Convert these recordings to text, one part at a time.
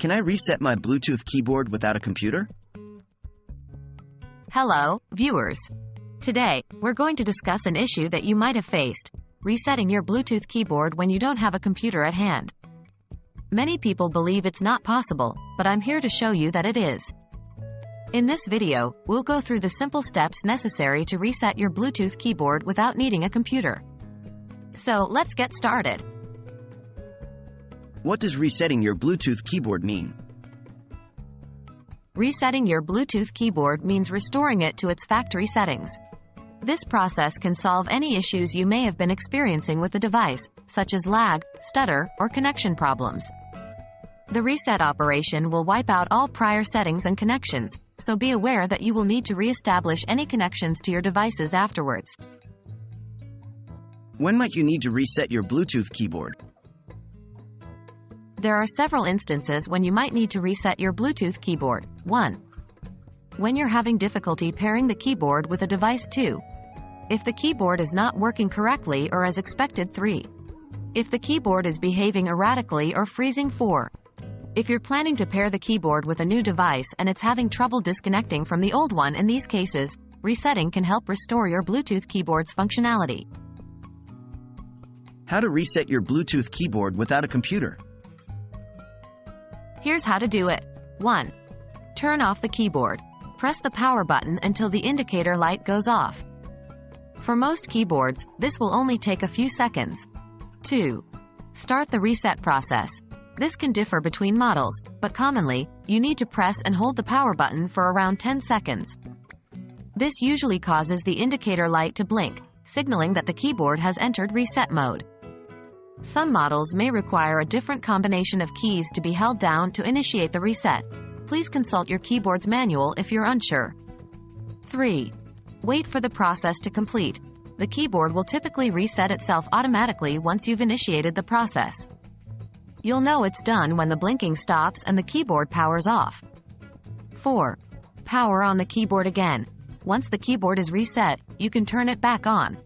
Can I reset my Bluetooth keyboard without a computer? Hello, viewers. Today, we're going to discuss an issue that you might have faced: resetting your Bluetooth keyboard when you don't have a computer at hand. Many people believe it's not possible, but I'm here to show you that it is. In this video, we'll go through the simple steps necessary to reset your Bluetooth keyboard without needing a computer. So, let's get started. What does resetting your Bluetooth keyboard mean? Resetting your Bluetooth keyboard means restoring it to its factory settings. This process can solve any issues you may have been experiencing with the device, such as lag, stutter, or connection problems. The reset operation will wipe out all prior settings and connections, so be aware that you will need to re-establish any connections to your devices afterwards. When might you need to reset your Bluetooth keyboard? There are several instances when you might need to reset your Bluetooth keyboard. 1. When you're having difficulty pairing the keyboard with a device. 2. If the keyboard is not working correctly or as expected. 3. If the keyboard is behaving erratically or freezing. 4. If you're planning to pair the keyboard with a new device and it's having trouble disconnecting from the old one. In these cases, resetting can help restore your Bluetooth keyboard's functionality. How to reset your Bluetooth keyboard without a computer? Here's how to do it. 1. Turn off the keyboard. Press the power button until the indicator light goes off. For most keyboards, this will only take a few seconds. 2. Start the reset process. This can differ between models, but commonly, you need to press and hold the power button for around 10 seconds. This usually causes the indicator light to blink, signaling that the keyboard has entered reset mode. Some models may require a different combination of keys to be held down to initiate the reset. Please consult your keyboard's manual if you're unsure. 3. Wait for the process to complete. The keyboard will typically reset itself automatically once you've initiated the process. You'll know it's done when the blinking stops and the keyboard powers off. 4. Power on the keyboard again. Once the keyboard is reset, you can turn it back on.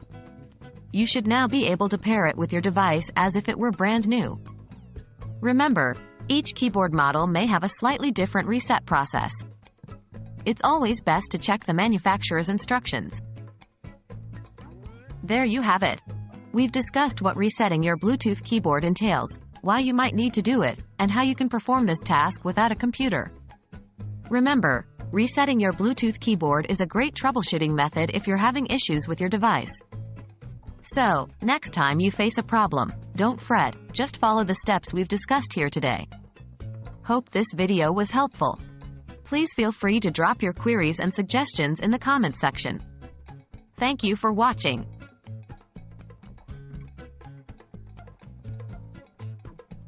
You should now be able to pair it with your device as if it were brand new. Remember, each keyboard model may have a slightly different reset process. It's always best to check the manufacturer's instructions. There you have it. We've discussed what resetting your Bluetooth keyboard entails, why you might need to do it, and how you can perform this task without a computer. Remember, resetting your Bluetooth keyboard is a great troubleshooting method if you're having issues with your device. So, next time you face a problem, don't fret, just follow the steps we've discussed here today. Hope this video was helpful. Please feel free to drop your queries and suggestions in the comments section. Thank you for watching.